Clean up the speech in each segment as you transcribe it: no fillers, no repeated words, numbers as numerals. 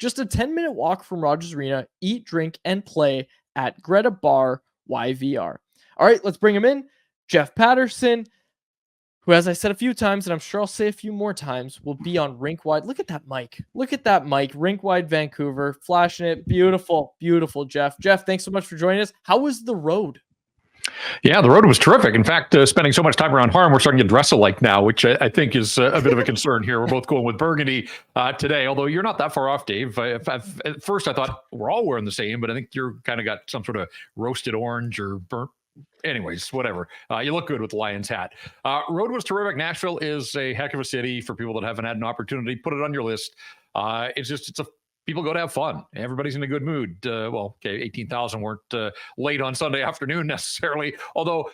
just a 10-minute walk from Rogers Arena. Eat, drink, and play at Greta Bar YVR. All right, let's bring him in. Jeff Paterson, who, as I said a few times, and I'm sure I'll say a few more times, will be on Rink Wide. Look at that mic. Look at that mic. Rink Wide Vancouver, flashing it. Beautiful, beautiful, Jeff. Jeff, thanks so much for joining us. How was the road? Yeah, the road was terrific. In fact, spending so much time around Harm, we're starting to dress alike now, which I think is a bit of a concern here. We're both going with burgundy today, although you're not that far off, Dave. At first, I thought we're all wearing the same, but I think you're kind of got some sort of roasted orange or burnt. Anyways, whatever. You look good with the Lions hat. Road was terrific. Nashville is a heck of a city for people that haven't had an opportunity. Put it on your list. People go to have fun. Everybody's in a good mood. 18,000 weren't late on Sunday afternoon necessarily. Although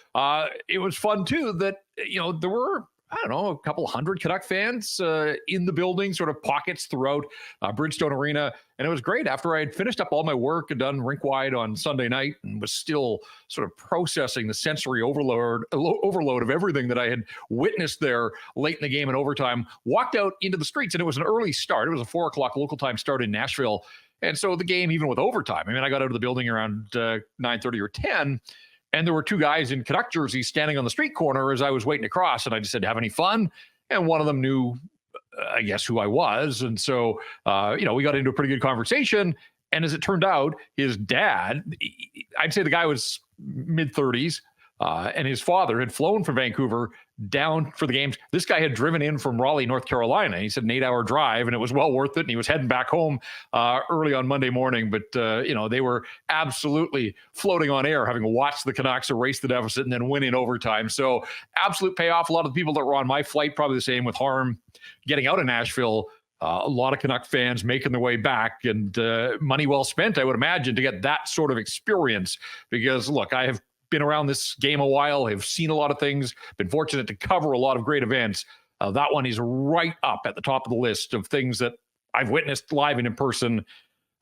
it was fun too that, there were, a couple hundred Canuck fans in the building, sort of pockets throughout Bridgestone Arena. And it was great after I had finished up all my work and done rink wide on Sunday night and was still sort of processing the sensory overload of everything that I had witnessed there late in the game and overtime. Walked out into the streets, and it was an early start. It was a 4:00 local time start in Nashville. And so the game, even with overtime, I got out of the building around 9:30 or 10. And there were two guys in Canuck jerseys standing on the street corner as I was waiting to cross. And I just said, have any fun? And one of them knew, I guess, who I was. And so, we got into a pretty good conversation. And as it turned out, his dad, I'd say the guy was mid-30s, and his father had flown from Vancouver down for the games. This guy had driven in from Raleigh, North Carolina. He said an 8-hour drive, and it was well worth it. And he was heading back home early on Monday morning. But, they were absolutely floating on air, having watched the Canucks erase the deficit and then win in overtime. So absolute payoff. A lot of the people that were on my flight, probably the same with Harm getting out of Nashville. A lot of Canuck fans making their way back, and money well spent, I would imagine, to get that sort of experience. Because, look, I have been around this game a while, have seen a lot of things, been fortunate to cover a lot of great events. That one is right up at the top of the list of things that I've witnessed live and in person,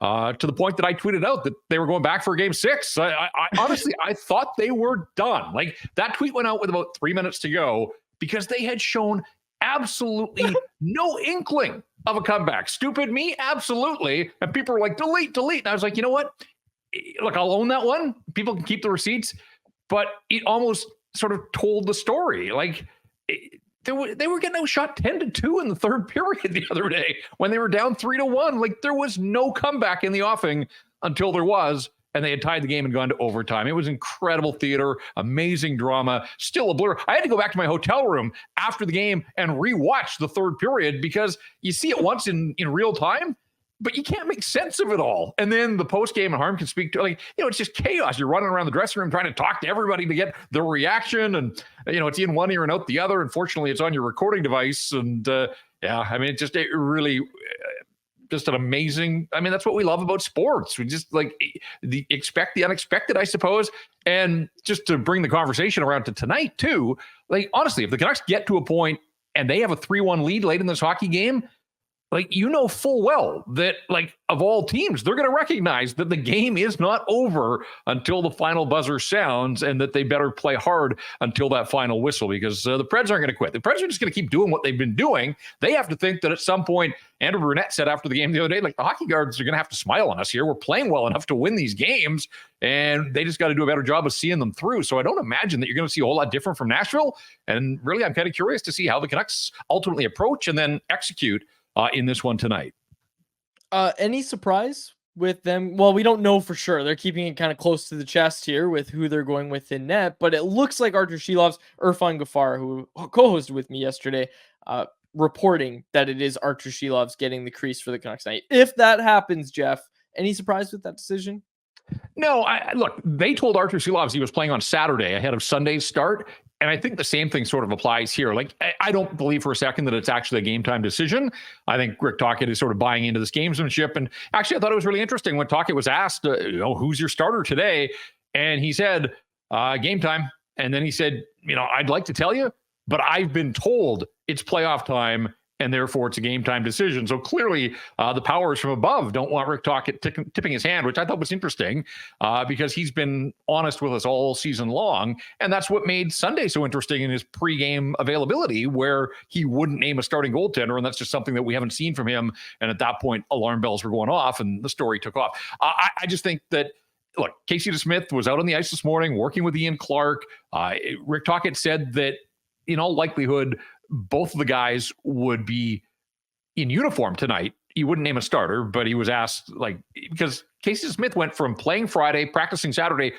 to the point that I tweeted out that they were going back for game 6. I honestly, I thought they were done. Like, that tweet went out with about 3 minutes to go because they had shown absolutely no inkling of a comeback. Stupid me? Absolutely. And people were like, delete. And I was like, you know what? Look, I'll own that one. People can keep the receipts. But it almost sort of told the story. Like, they were getting outshot 10-2 in the third period the other day when they were down 3-1. Like, there was no comeback in the offing until there was, and they had tied the game and gone to overtime. It was incredible theater, amazing drama, still a blur. I had to go back to my hotel room after the game and rewatch the third period because you see it once in real time, but you can't make sense of it all. And then the post game, and Harm can speak to, it's just chaos. You're running around the dressing room trying to talk to everybody to get the reaction. And, it's in one ear and out the other. Unfortunately, it's on your recording device. And it really, just an amazing, that's what we love about sports. We just expect the unexpected, I suppose. And just to bring the conversation around to tonight too, honestly, if the Canucks get to a point and they have a 3-1 lead late in this hockey game, full well that, of all teams, they're going to recognize that the game is not over until the final buzzer sounds, and that they better play hard until that final whistle, because the Preds aren't going to quit. The Preds are just going to keep doing what they've been doing. They have to think that at some point, Andrew Brunette said after the game the other day, the hockey guards are going to have to smile on us here. We're playing well enough to win these games, and they just got to do a better job of seeing them through. So I don't imagine that you're going to see a whole lot different from Nashville. And really, I'm kind of curious to see how the Canucks ultimately approach and then execute in this one tonight. Any surprise with them? Well, we don't know for sure. They're keeping it kind of close to the chest here with who they're going with in net, but it looks like Artur Silovs, Irfan Gaffar, who co-hosted with me yesterday, reporting that it is Artur Silovs getting the crease for the Canucks night. If that happens, Jeff, any surprise with that decision? No, look, they told Artur Silovs he was playing on Saturday ahead of Sunday's start. And I think the same thing sort of applies here. I don't believe for a second that it's actually a game time decision. I think Rick Tocchet is sort of buying into this gamesmanship. And actually, I thought it was really interesting when Tocchet was asked, who's your starter today? And he said, game time. And then he said, I'd like to tell you, but I've been told it's playoff time and therefore it's a game time decision. So clearly the powers from above don't want Rick Tocchet tipping his hand, which I thought was interesting because he's been honest with us all season long. And that's what made Sunday so interesting in his pregame availability, where he wouldn't name a starting goaltender. And that's just something that we haven't seen from him. And at that point, alarm bells were going off and the story took off. I just think that, look, Casey DeSmith was out on the ice this morning working with Ian Clark. Rick Tocchet said that in all likelihood, both of the guys would be in uniform tonight. He wouldn't name a starter, but he was asked, because Casey Smith went from playing Friday, practicing Saturday,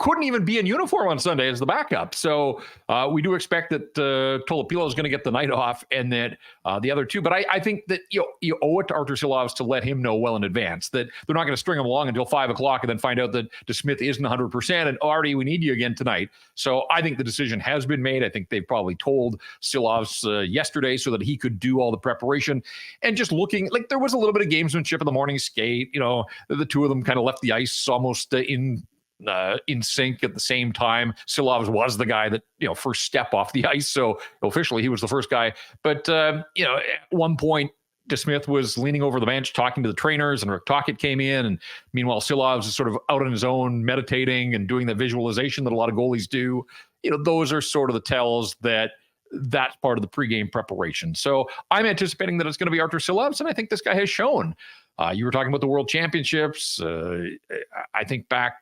couldn't even be in uniform on Sunday as the backup. So we do expect that Tolopilo is going to get the night off, and that the other two. But I think that you owe it to Artur Silovs to let him know well in advance that they're not going to string him along until 5 o'clock and then find out that DeSmith isn't 100% and Artie, we need you again tonight. So I think the decision has been made. I think they've probably told Silovs yesterday so that he could do all the preparation. And just looking, like, there was a little bit of gamesmanship in the morning skate. The two of them kind of left the ice almost in sync at the same time. Silovs was the guy that, first step off the ice. So officially he was the first guy. But, at one point, DeSmith was leaning over the bench talking to the trainers, and Rick Tocchet came in. And meanwhile, Silovs is sort of out on his own, meditating and doing the visualization that a lot of goalies do. Those are sort of the tells that that's part of the pregame preparation. So I'm anticipating that it's going to be Artur Silovs, and I think this guy has shown. You were talking about the World Championships. I think back,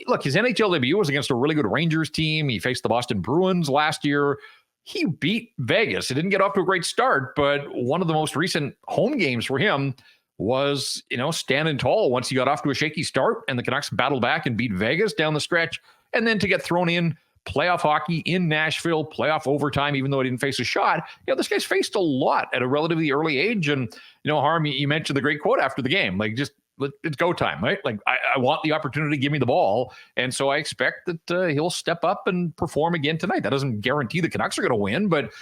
look, his NHL debut was against a really good Rangers team. He faced the Boston Bruins last year. He beat Vegas. It didn't get off to a great start, but one of the most recent home games for him was, standing tall once he got off to a shaky start, and the Canucks battled back and beat Vegas down the stretch. And then to get thrown in playoff hockey in Nashville, playoff overtime, even though he didn't face a shot. This guy's faced a lot at a relatively early age. And, Harm, you mentioned the great quote after the game, it's go time, right? I want the opportunity to give me the ball. And so I expect that he'll step up and perform again tonight. That doesn't guarantee the Canucks are going to win, but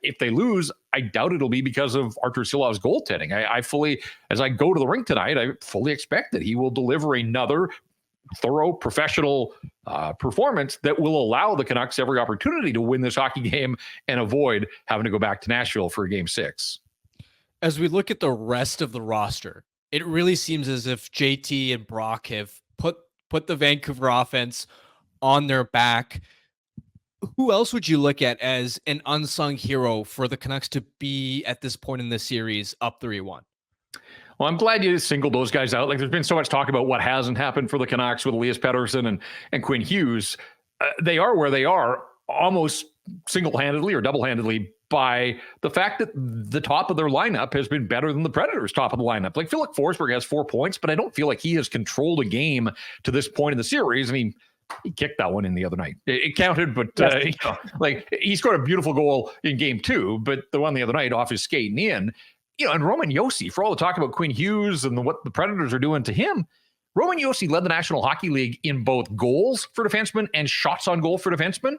if they lose, I doubt it'll be because of Artur Silovs' goaltending. I fully, as I go to the rink tonight, I fully expect that he will deliver another thorough professional performance that will allow the Canucks every opportunity to win this hockey game and avoid having to go back to Nashville for Game 6. As we look at the rest of the roster, it really seems as if JT and Brock have put the Vancouver offense on their back. Who else would you look at as an unsung hero for the Canucks to be at this point in the series up 3-1? Well, I'm glad you singled those guys out. There's been so much talk about what hasn't happened for the Canucks with Elias Pettersson and Quinn Hughes. They are where they are almost single-handedly or double-handedly by the fact that the top of their lineup has been better than the Predators' top of the lineup. Philip Forsberg has 4 points, but I don't feel like he has controlled a game to this point in the series. He kicked that one in the other night. It counted, but he scored a beautiful goal in Game 2, but the one the other night off his skate and in. And Roman Josi, for all the talk about Quinn Hughes and what the Predators are doing to him, Roman Josi led the National Hockey League in both goals for defensemen and shots on goal for defensemen.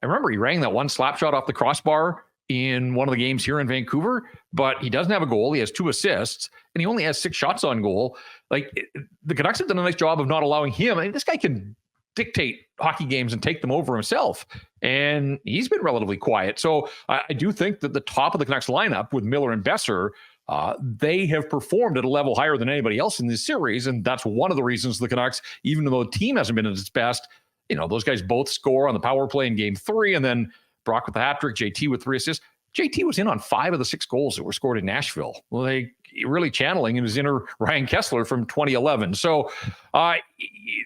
I remember he rang that one slap shot off the crossbar in one of the games here in Vancouver, but he doesn't have a goal. He has 2 assists, and he only has 6 shots on goal. The Canucks have done a nice job of not allowing him. This guy can dictate hockey games and take them over himself. And he's been relatively quiet. So I do think that the top of the Canucks lineup with Miller and Besser, they have performed at a level higher than anybody else in this series. And that's one of the reasons the Canucks, even though the team hasn't been at its best, those guys both score on the power play in Game 3. And then Brock with the hat trick, JT with 3 assists. JT was in on 5 of the 6 goals that were scored in Nashville. Really channeling in his inner Ryan Kessler from 2011. So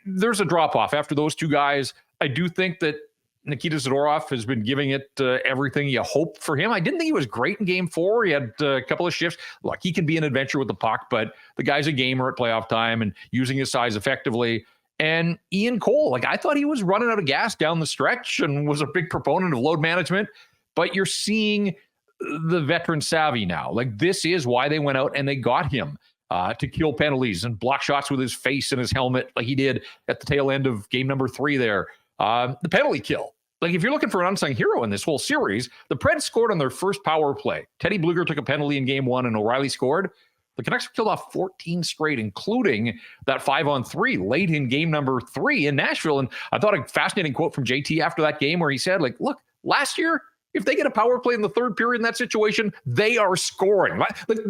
there's a drop-off after those 2 guys. I do think that Nikita Zadorov has been giving it everything you hope for him. I didn't think he was great in Game 4. He had a couple of shifts. Look, he can be an adventure with the puck, but the guy's a gamer at playoff time and using his size effectively. And Ian Cole, I thought he was running out of gas down the stretch and was a big proponent of load management, but you're seeing the veteran savvy now. This is why they went out and they got him to kill penalties and block shots with his face and his helmet like he did at the tail end of game number 3 there. The penalty kill. If you're looking for an unsung hero in this whole series, the Preds scored on their first power play. Teddy Bluger took a penalty in Game 1 and O'Reilly scored. The Canucks killed off 14 straight, including that 5-on-3 late in game number 3 in Nashville. And I thought a fascinating quote from JT after that game where he said, look, last year, If they get a power play in the third period in that situation, they are scoring.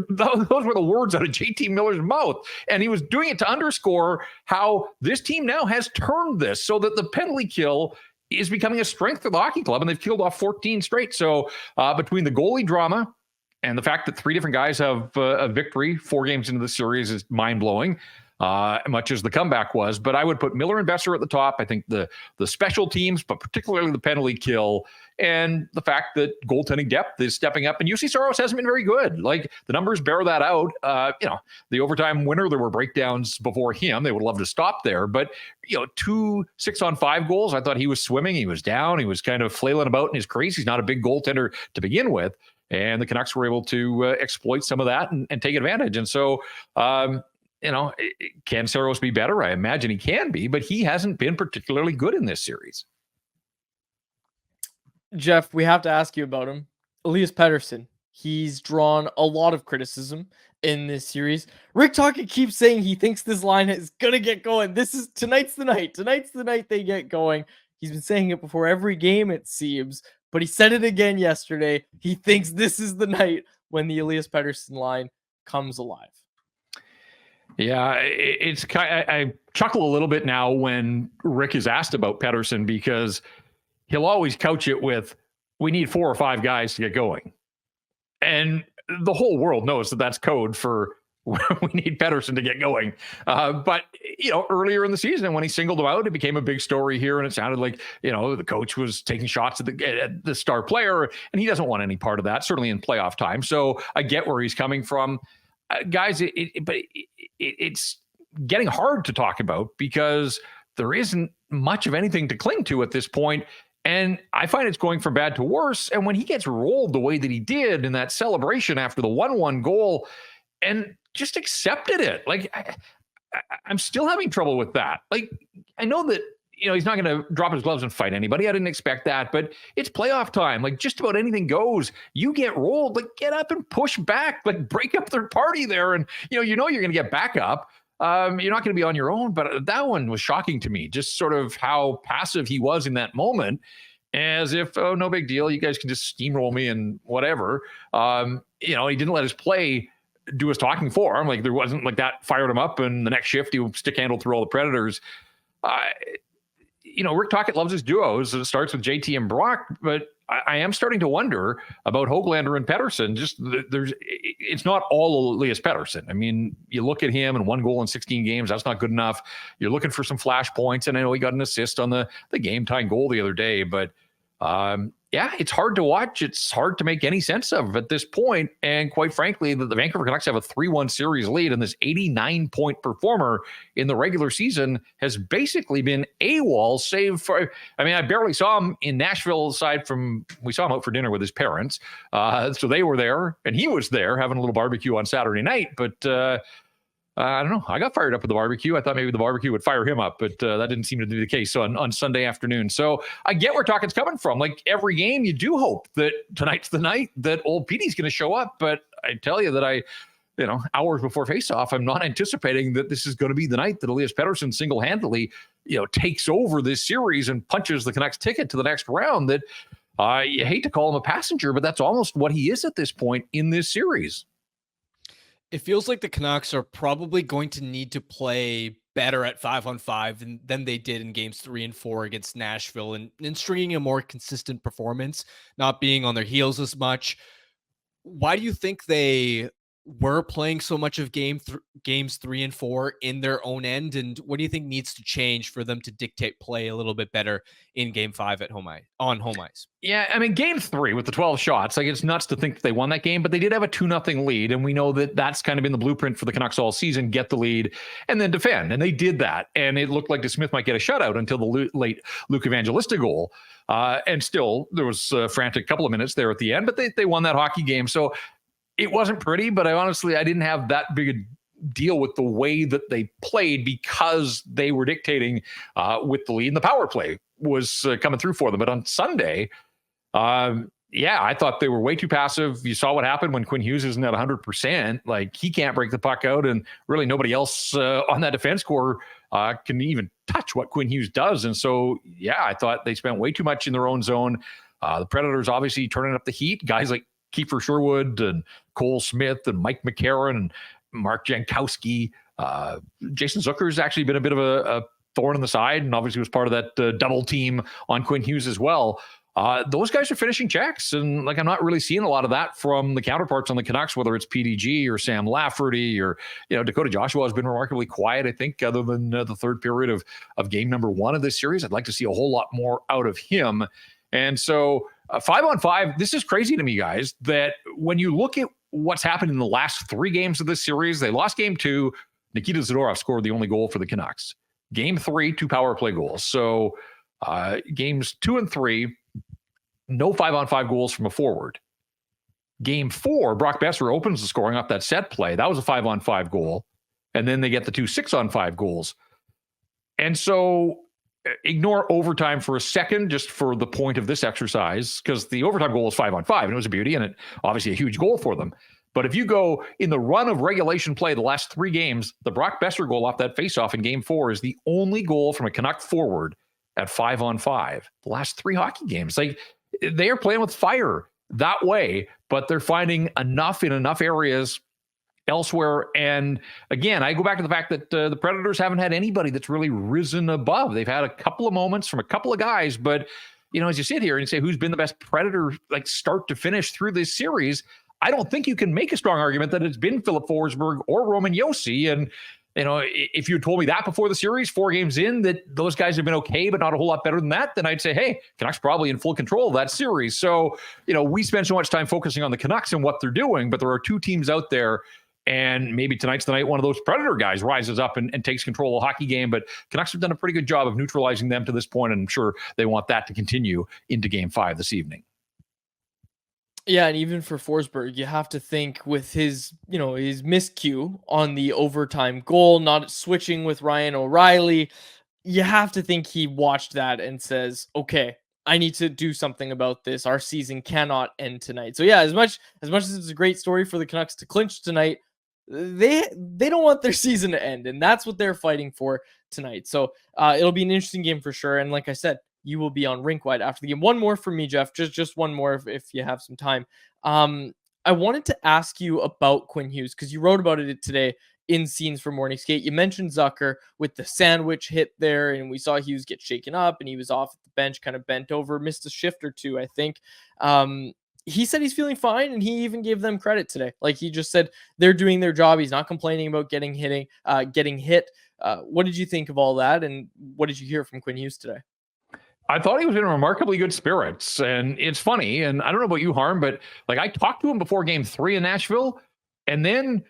Those were the words out of JT Miller's mouth. And he was doing it to underscore how this team now has turned this so that the penalty kill is becoming a strength for the hockey club, and they've killed off 14 straight. So between the goalie drama and the fact that 3 different guys have a victory 4 games into the series is mind-blowing. Much as the comeback was, but I would put Miller and Besser at the top. I think the special teams, but particularly the penalty kill, and the fact that goaltending depth is stepping up, and UC Soros hasn't been very good. Like, the numbers bear that out. The overtime winner, there were breakdowns before him. They would love to stop there, but 2 6-on-5 goals. I thought he was swimming. He was down. He was kind of flailing about in his crease. He's not a big goaltender to begin with, and the Canucks were able to exploit some of that and take advantage. And so, can Saros be better? I imagine he can be, but he hasn't been particularly good in this series. Jeff, we have to ask you about him. Elias Pettersson. He's drawn a lot of criticism in this series. Rick Tocchet keeps saying he thinks this line is going to get going. Tonight's the night. Tonight's the night they get going. He's been saying it before every game, it seems, but he said it again yesterday. He thinks this is the night when the Elias Pettersson line comes alive. Yeah, it's kind. I chuckle a little bit now when Rick is asked about Pettersson, because he'll always couch it with, "We need 4 or 5 guys to get going," and the whole world knows that that's code for we need Pettersson to get going. But earlier in the season when he singled him out, it became a big story here, and it sounded like the coach was taking shots at the star player, and he doesn't want any part of that, certainly in playoff time. So I get where he's coming from. Guys, it's getting hard to talk about because there isn't much of anything to cling to at this point. And I find it's going from bad to worse. And when he gets rolled the way that he did in that celebration after the 1-1 goal and just accepted it, like, I'm still having trouble with that. Like, I know that he's not going to drop his gloves and fight anybody. I didn't expect that, but it's playoff time. Like, just about anything goes. You get rolled, like, get up and push back, like, break up their party there. And, you're going to get back up. You're not going to be on your own, but that one was shocking to me. Just sort of how passive he was in that moment, as if, oh, no big deal. You guys can just steamroll me and whatever. He didn't let his play do his talking for him. Like, there wasn't like that fired him up, and the next shift he stick handled through all the Predators. Rick Tocchet loves his duos. It starts with JT and Brock, but I am starting to wonder about Höglander and Pettersson. It's not all Elias Pettersson. I mean, you look at him and 1 goal in 16 games. That's not good enough. You're looking for some flash points, and I know he got an assist on the game-tying goal the other day, but it's hard to watch. It's hard to make any sense of at this point. And quite frankly, the Vancouver Canucks have a 3-1 series lead, and this 89-point performer in the regular season has basically been AWOL, save for, I barely saw him in Nashville, aside from we saw him out for dinner with his parents. So they were there, and he was there having a little barbecue on Saturday night. But I don't know. I got fired up with the barbecue. I thought maybe the barbecue would fire him up, but that didn't seem to be the case on Sunday afternoon. So I get where Tocchet's coming from. Like, every game, you do hope that tonight's the night that old Petey's going to show up. But I tell you that hours before faceoff, I'm not anticipating that this is going to be the night that Elias Pettersson single-handedly, takes over this series and punches the Canucks ticket to the next round. That you hate to call him a passenger, but that's almost what he is at this point in this series. It feels like the Canucks are probably going to need to play better at 5-on-5 than they did in games 3 and 4 against Nashville, and stringing a more consistent performance, not being on their heels as much. Why do you think they were playing so much of games 3 and 4 in their own end? And what do you think needs to change for them to dictate play a little bit better in game 5 on home ice? Yeah, game 3 with the 12 shots, like, it's nuts to think that they won that game, but they did have a 2-0 lead. And we know that that's kind of been the blueprint for the Canucks all season: get the lead and then defend. And they did that. And it looked like DeSmith might get a shutout until the late Luke Evangelista goal. And still, there was a frantic couple of minutes there at the end, but they won that hockey game. So it wasn't pretty, but I didn't have that big a deal with the way that they played, because they were dictating with the lead, and the power play was coming through for them. But on Sunday, I thought they were way too passive. You saw what happened when Quinn Hughes isn't at 100%. Like, he can't break the puck out, and really nobody else on that defense core can even touch what Quinn Hughes does. And so, I thought they spent way too much in their own zone. The Predators obviously turning up the heat. Guys like Kiefer Sherwood and Cole Smith and Mike McCarron and Mark Jankowski. Jason Zucker's actually been a bit of a thorn in the side, and obviously was part of that double team on Quinn Hughes as well. Those guys are finishing checks, and like I'm not really seeing a lot of that from the counterparts on the Canucks, whether it's PDG or Sam Lafferty or Dakota Joshua has been remarkably quiet, I think, other than the third period of game number 1 of this series. I'd like to see a whole lot more out of him. And so 5-on-5, this is crazy to me, guys, that when you look at what's happened in the last 3 games of this series, they lost game 2. Nikita Zadorov scored the only goal for the Canucks. Game 3, 2 power play goals. So games 2 and 3, no 5-on-5 goals from a forward. Game 4, Brock Besser opens the scoring off that set play. That was a 5-on-5 goal. And then they get the 2 6-on-5 goals. And so ignore overtime for a second, just for the point of this exercise, because the overtime goal is 5-on-5, and it was a beauty, and it obviously a huge goal for them. But if you go in the run of regulation play, the last 3 games, the Brock Besser goal off that faceoff in game 4 is the only goal from a Canuck forward at 5-on-5. The last 3 hockey games. Like, they are playing with fire that way, but they're finding enough in enough areas elsewhere. And again, I go back to the fact that the Predators haven't had anybody that's really risen above. They've had a couple of moments from a couple of guys, but as you sit here and say who's been the best Predator, like start to finish through this series, I don't think you can make a strong argument that it's been Philip Forsberg or Roman Josi. And if you had told me that before the series, 4 games in, that those guys have been okay, but not a whole lot better than that, then I'd say, hey, Canucks probably in full control of that series. So, we spend so much time focusing on the Canucks and what they're doing, but there are 2 teams out there, and maybe tonight's the night one of those Predator guys rises up and takes control of the hockey game. But Canucks have done a pretty good job of neutralizing them to this point, and I'm sure they want that to continue into game 5 this evening. Yeah, and even for Forsberg, you have to think with his miscue on the overtime goal, not switching with Ryan O'Reilly, you have to think he watched that and says, okay, I need to do something about this. Our season cannot end tonight. So yeah, as much as it's a great story for the Canucks to clinch tonight, they don't want their season to end, and that's what they're fighting for tonight. So it'll be an interesting game for sure. And like I said, you will be on rink wide after the game. One more for me, Jeff. Just one more if you have some time. I wanted to ask you about Quinn Hughes because you wrote about it today in Scenes for Morning Skate. You mentioned Zucker with the sandwich hit there, and we saw Hughes get shaken up, and he was off at the bench, kind of bent over, missed a shift or 2, I think. He said he's feeling fine, and he even gave them credit today. Like, he just said they're doing their job. He's not complaining about getting hit. What did you think of all that, and what did you hear from Quinn Hughes today? I thought he was in remarkably good spirits, and it's funny, and I don't know about you, Harm, but like I talked to him before game 3 in Nashville, and then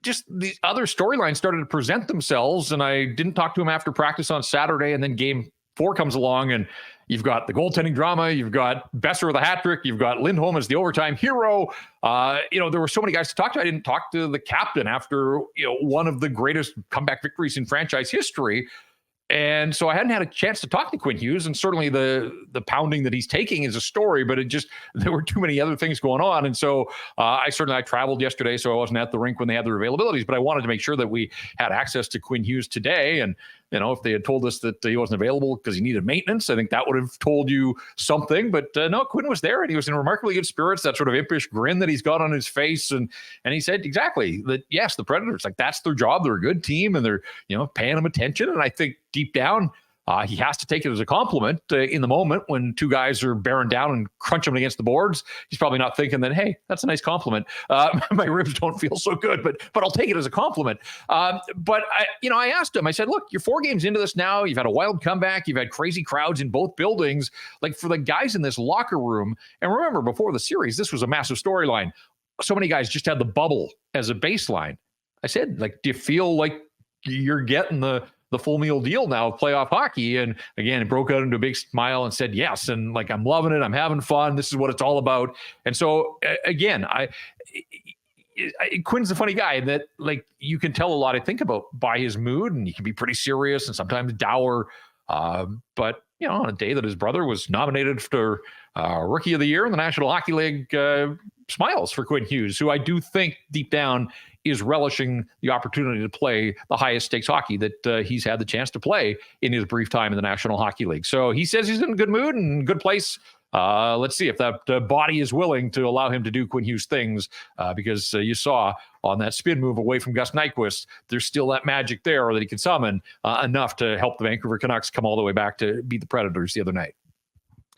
just the other storylines started to present themselves, and I didn't talk to him after practice on Saturday, and then game 4 comes along, and you've got the goaltending drama, you've got Besser with a hat trick, you've got Lindholm as the overtime hero. There were so many guys to talk to. I didn't talk to the captain after one of the greatest comeback victories in franchise history. And so I hadn't had a chance to talk to Quinn Hughes, and certainly the pounding that he's taking is a story, but there were too many other things going on. And so I traveled yesterday, so I wasn't at the rink when they had their availabilities, but I wanted to make sure that we had access to Quinn Hughes today. And if they had told us that he wasn't available because he needed maintenance, I think that would have told you something. But no, Quinn was there, and he was in remarkably good spirits, that sort of impish grin that he's got on his face. And he said exactly that, yes, the Predators, like, that's their job. They're a good team, and they're, paying him attention. And I think deep down, he has to take it as a compliment in the moment when 2 guys are bearing down and crunching him against the boards. He's probably not thinking that, hey, that's a nice compliment. My ribs don't feel so good, but I'll take it as a compliment. But I asked him, I said, look, you're 4 games into this now. You've had a wild comeback. You've had crazy crowds in both buildings. Like, for the guys in this locker room, and remember, before the series, this was a massive storyline. So many guys just had the bubble as a baseline. I said, like, do you feel like you're getting the full meal deal now of playoff hockey? And again, it broke out into a big smile and said, yes. And like, I'm loving it. I'm having fun. This is what it's all about. And so again, Quinn's a funny guy that, like, you can tell a lot, I think, about by his mood, and he can be pretty serious and sometimes dour. But on a day that his brother was nominated for Rookie of the Year in the National Hockey League, smiles for Quinn Hughes, who I do think deep down is relishing the opportunity to play the highest stakes hockey that he's had the chance to play in his brief time in the National Hockey League. So he says he's in a good mood and good place let's see if that body is willing to allow him to do Quinn Hughes things, because you saw on that spin move away from Gus Nyquist, there's still that magic there that he can summon enough to help the Vancouver Canucks come all the way back to beat the Predators the other night.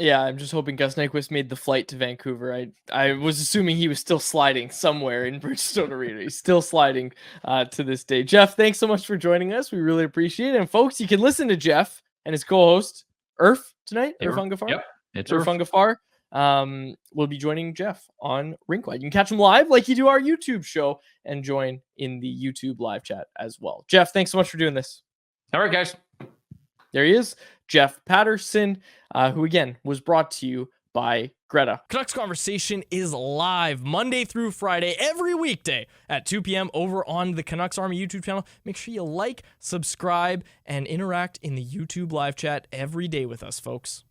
Yeah, I'm just hoping Gus Nyquist made the flight to Vancouver. I was assuming he was still sliding somewhere in Bridgestone Arena. He's still sliding to this day. Jeff, thanks so much for joining us. We really appreciate it. And folks, you can listen to Jeff and his co-host, Irf, tonight. Irf Ungafar. Yep, it's Irf Ungafar. Will be joining Jeff on Rinkwide. You can catch him live like you do our YouTube show and join in the YouTube live chat as well. Jeff, thanks so much for doing this. All right, guys. There he is, Jeff Paterson, who again was brought to you by Greta. Canucks Conversation is live Monday through Friday, every weekday at 2 p.m. over on the Canucks Army YouTube channel. Make sure you like, subscribe, and interact in the YouTube live chat every day with us, folks.